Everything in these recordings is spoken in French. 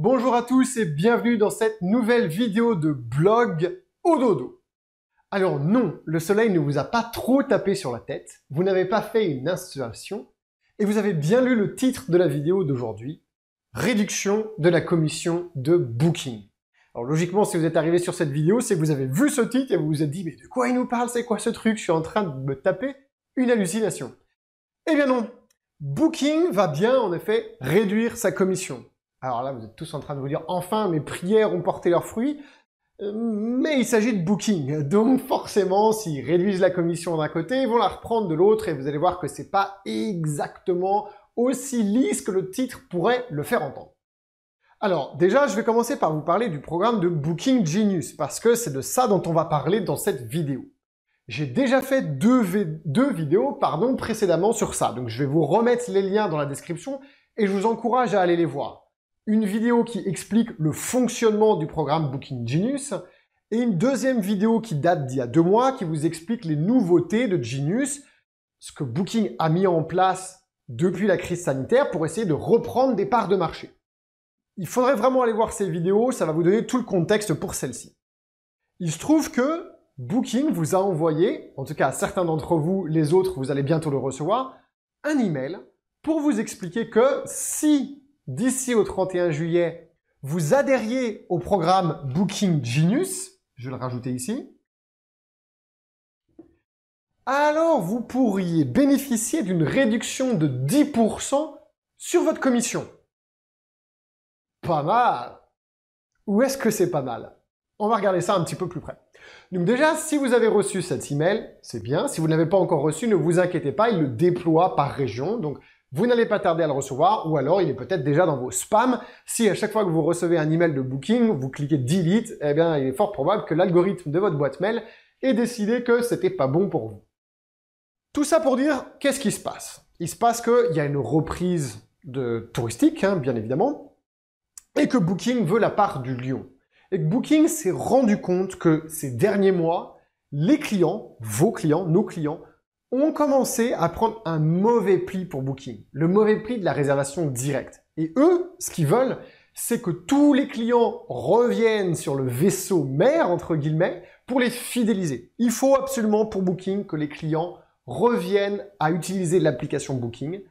Bonjour à tous et bienvenue dans cette nouvelle vidéo de blog au dodo. Alors non, le soleil ne vous a pas trop tapé sur la tête, vous n'avez pas fait une installation et vous avez bien lu le titre de la vidéo d'aujourd'hui, réduction de la commission de Booking. Alors logiquement, si vous êtes arrivé sur cette vidéo, c'est que vous avez vu ce titre et vous vous êtes dit « mais de quoi il nous parle, c'est quoi ce truc? Je suis en train de me taper une hallucination ». Eh bien non, Booking va bien en effet réduire sa commission. Alors là, vous êtes tous en train de vous dire « enfin, mes prières ont porté leurs fruits ». Mais il s'agit de Booking, donc forcément, s'ils réduisent la commission d'un côté, ils vont la reprendre de l'autre, et vous allez voir que c'est pas exactement aussi lisse que le titre pourrait le faire entendre. Alors, déjà, je vais commencer par vous parler du programme de Booking Genius, parce que c'est de ça dont on va parler dans cette vidéo. J'ai déjà fait deux vidéos précédemment sur ça, donc je vais vous remettre les liens dans la description, et je vous encourage à aller les voir. Une vidéo qui explique le fonctionnement du programme Booking Genius, et une deuxième vidéo qui date d'il y a 2 mois, qui vous explique les nouveautés de Genius, ce que Booking a mis en place depuis la crise sanitaire pour essayer de reprendre des parts de marché. Il faudrait vraiment aller voir ces vidéos, ça va vous donner tout le contexte pour celle-ci. Il se trouve que Booking vous a envoyé, en tout cas à certains d'entre vous, les autres, vous allez bientôt le recevoir, un email pour vous expliquer que si d'ici au 31 juillet, vous adhériez au programme Booking Genius, je vais le rajouter ici, alors vous pourriez bénéficier d'une réduction de 10% sur votre commission. Pas mal! Ou est-ce que c'est pas mal? On va regarder ça un petit peu plus près. Donc déjà, si vous avez reçu cet email, c'est bien. Si vous ne l'avez pas encore reçu, ne vous inquiétez pas, il le déploie par région. Donc vous n'allez pas tarder à le recevoir, ou alors il est peut-être déjà dans vos spams. Si à chaque fois que vous recevez un email de Booking, vous cliquez Delete, eh bien il est fort probable que l'algorithme de votre boîte mail ait décidé que c'était pas bon pour vous. Tout ça pour dire, qu'est-ce qui se passe? Il se passe qu'il y a une reprise touristique, bien évidemment, et que Booking veut la part du lion. Et que Booking s'est rendu compte que ces derniers mois, les clients, vos clients, nos clients, ont commencé à prendre un mauvais pli pour Booking, le mauvais pli de la réservation directe. Et eux, ce qu'ils veulent, c'est que tous les clients reviennent sur le vaisseau mère, entre guillemets, pour les fidéliser. Il faut absolument pour Booking que les clients reviennent à utiliser l'application Booking,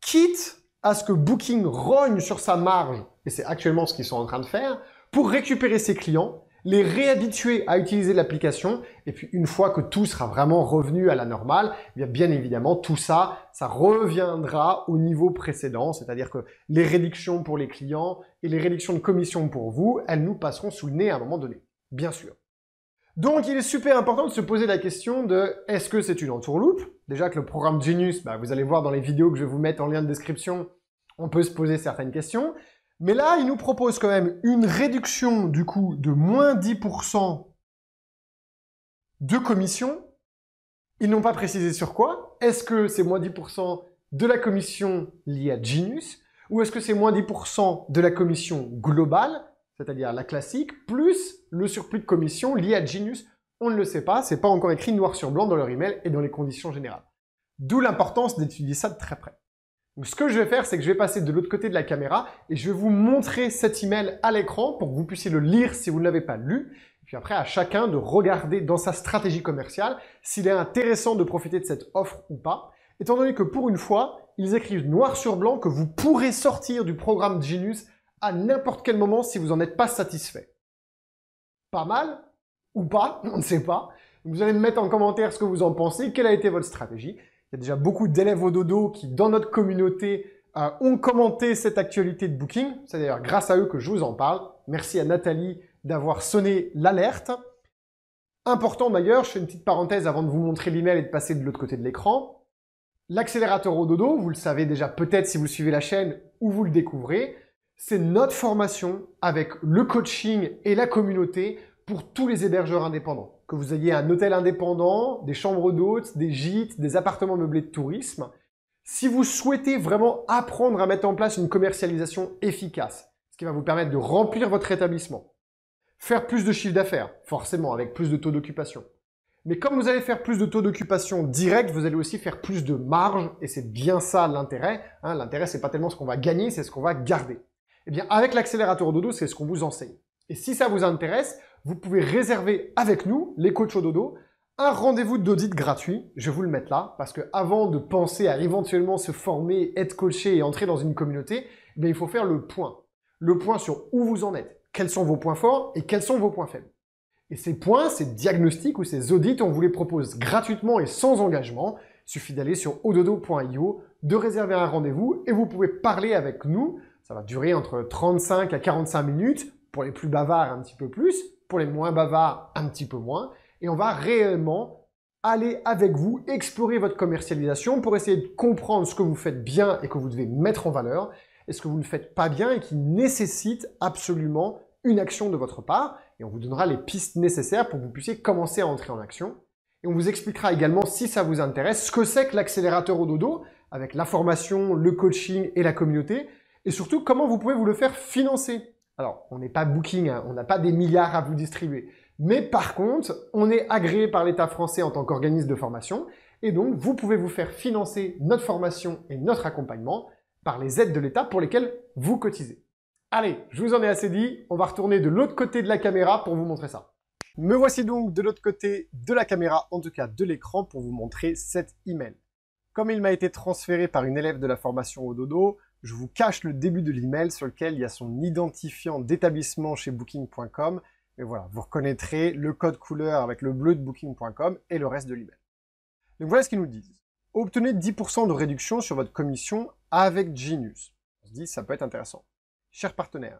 quitte à ce que Booking rogne sur sa marge, et c'est actuellement ce qu'ils sont en train de faire, pour récupérer ses clients, les réhabituer à utiliser l'application, et puis une fois que tout sera vraiment revenu à la normale, bien évidemment, tout ça, ça reviendra au niveau précédent, c'est-à-dire que les réductions pour les clients et les réductions de commission pour vous, elles nous passeront sous le nez à un moment donné, bien sûr. Donc il est super important de se poser la question de est-ce que c'est une entourloupe? Déjà que le programme Genius, vous allez voir dans les vidéos que je vais vous mettre en lien de description, on peut se poser certaines questions. Mais là, il nous propose quand même une réduction du coup de moins 10% de commission. Ils n'ont pas précisé sur quoi. Est-ce que c'est moins 10% de la commission liée à Genius ou est-ce que c'est moins 10% de la commission globale, c'est-à-dire la classique, plus le surplus de commission lié à Genius? On ne le sait pas, c'est pas encore écrit noir sur blanc dans leur email et dans les conditions générales. D'où l'importance d'étudier ça de très près. Donc, ce que je vais faire, c'est que je vais passer de l'autre côté de la caméra et je vais vous montrer cet email à l'écran pour que vous puissiez le lire si vous ne l'avez pas lu. Et puis après, à chacun de regarder dans sa stratégie commerciale s'il est intéressant de profiter de cette offre ou pas. Étant donné que pour une fois, ils écrivent noir sur blanc que vous pourrez sortir du programme Genius à n'importe quel moment si vous n'en êtes pas satisfait. Pas mal? Ou pas? On ne sait pas. Vous allez me mettre en commentaire ce que vous en pensez, quelle a été votre stratégie. Il y a déjà beaucoup d'élèves au dodo qui, dans notre communauté, ont commenté cette actualité de Booking. C'est d'ailleurs grâce à eux que je vous en parle. Merci à Nathalie d'avoir sonné l'alerte. Important d'ailleurs, je fais une petite parenthèse avant de vous montrer l'email et de passer de l'autre côté de l'écran. L'accélérateur au dodo, vous le savez déjà peut-être si vous suivez la chaîne ou vous le découvrez, c'est notre formation avec le coaching et la communauté pour tous les hébergeurs indépendants. Que vous ayez un hôtel indépendant, des chambres d'hôtes, des gîtes, des appartements meublés de tourisme. Si vous souhaitez vraiment apprendre à mettre en place une commercialisation efficace, ce qui va vous permettre de remplir votre établissement, faire plus de chiffre d'affaires, forcément avec plus de taux d'occupation. Mais comme vous allez faire plus de taux d'occupation direct, vous allez aussi faire plus de marge, et c'est bien ça l'intérêt. L'intérêt, c'est pas tellement ce qu'on va gagner, c'est ce qu'on va garder. Eh bien, avec l'accélérateur dodo, c'est ce qu'on vous enseigne. Et si ça vous intéresse, vous pouvez réserver avec nous, les coachs au dodo, un rendez-vous d'audit gratuit. Je vais vous le mettre là, parce que avant de penser à éventuellement se former, être coaché et entrer dans une communauté, eh bien, il faut faire le point. Le point sur où vous en êtes, quels sont vos points forts et quels sont vos points faibles. Et ces points, ces diagnostics ou ces audits, on vous les propose gratuitement et sans engagement. Il suffit d'aller sur ododo.io, de réserver un rendez-vous et vous pouvez parler avec nous. Ça va durer entre 35 à 45 minutes. Pour les plus bavards, un petit peu plus. Pour les moins bavards, un petit peu moins. Et on va réellement aller avec vous, explorer votre commercialisation pour essayer de comprendre ce que vous faites bien et que vous devez mettre en valeur et ce que vous ne faites pas bien et qui nécessite absolument une action de votre part. Et on vous donnera les pistes nécessaires pour que vous puissiez commencer à entrer en action. Et on vous expliquera également, si ça vous intéresse, ce que c'est que l'accélérateur au dodo, avec la formation, le coaching et la communauté, et surtout comment vous pouvez vous le faire financer. Alors, on n'est pas Booking, hein, on n'a pas des milliards à vous distribuer. Mais par contre, on est agréé par l'État français en tant qu'organisme de formation, et donc vous pouvez vous faire financer notre formation et notre accompagnement par les aides de l'État pour lesquelles vous cotisez. Allez, je vous en ai assez dit, on va retourner de l'autre côté de la caméra pour vous montrer ça. Me voici donc de l'autre côté de la caméra, en tout cas de l'écran, pour vous montrer cet email. Comme il m'a été transféré par une élève de la formation au dodo, je vous cache le début de l'email sur lequel il y a son identifiant d'établissement chez Booking.com. Et voilà, vous reconnaîtrez le code couleur avec le bleu de Booking.com et le reste de l'email. Donc voilà ce qu'ils nous disent. Obtenez 10% de réduction sur votre commission avec Genius. On se dit, ça peut être intéressant. Chers partenaires,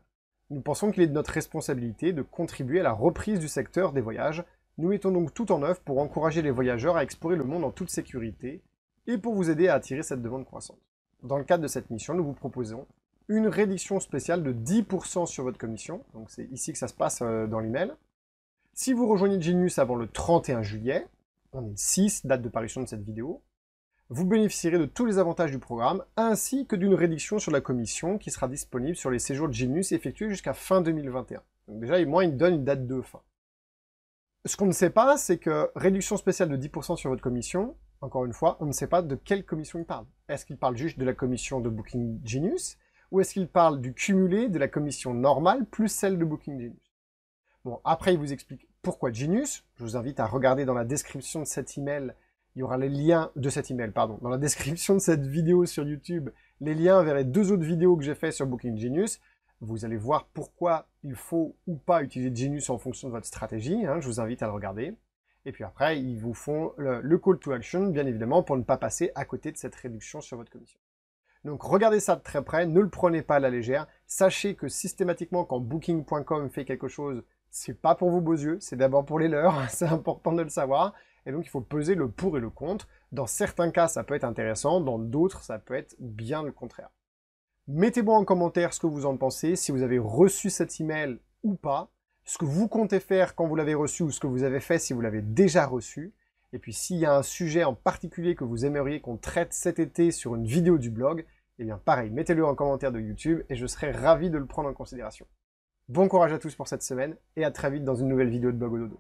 nous pensons qu'il est de notre responsabilité de contribuer à la reprise du secteur des voyages. Nous mettons donc tout en œuvre pour encourager les voyageurs à explorer le monde en toute sécurité et pour vous aider à attirer cette demande croissante. Dans le cadre de cette mission, nous vous proposons une réduction spéciale de 10% sur votre commission. Donc c'est ici que ça se passe dans l'email. Si vous rejoignez Genius avant le 31 juillet, on est le 6, date de parution de cette vidéo, vous bénéficierez de tous les avantages du programme, ainsi que d'une réduction sur la commission qui sera disponible sur les séjours de Genius effectués jusqu'à fin 2021. Donc déjà, moi, il me donne une date de fin. Ce qu'on ne sait pas, c'est que réduction spéciale de 10% sur votre commission, encore une fois, on ne sait pas de quelle commission il parle. Est-ce qu'il parle juste de la commission de Booking Genius, ou est-ce qu'il parle du cumulé de la commission normale plus celle de Booking Genius? Bon, après, il vous explique pourquoi Genius. Je vous invite à regarder dans la description de cet email. Il y aura les liens de cet email, pardon. Dans la description de cette vidéo sur YouTube, les liens vers les 2 autres vidéos que j'ai fait sur Booking Genius. Vous allez voir pourquoi il faut ou pas utiliser Genius en fonction de votre stratégie. Hein, je vous invite à le regarder. Et puis après, ils vous font le call to action, bien évidemment, pour ne pas passer à côté de cette réduction sur votre commission. Donc regardez ça de très près, ne le prenez pas à la légère. Sachez que systématiquement, quand Booking.com fait quelque chose, c'est pas pour vos beaux yeux, c'est d'abord pour les leurs. C'est important de le savoir. Et donc, il faut peser le pour et le contre. Dans certains cas, ça peut être intéressant. Dans d'autres, ça peut être bien le contraire. Mettez-moi en commentaire ce que vous en pensez, si vous avez reçu cet email ou pas, ce que vous comptez faire quand vous l'avez reçu ou ce que vous avez fait si vous l'avez déjà reçu. Et puis, s'il y a un sujet en particulier que vous aimeriez qu'on traite cet été sur une vidéo du blog, eh bien, pareil, mettez-le en commentaire de YouTube et je serai ravi de le prendre en considération. Bon courage à tous pour cette semaine et à très vite dans une nouvelle vidéo de Blog au Dodo.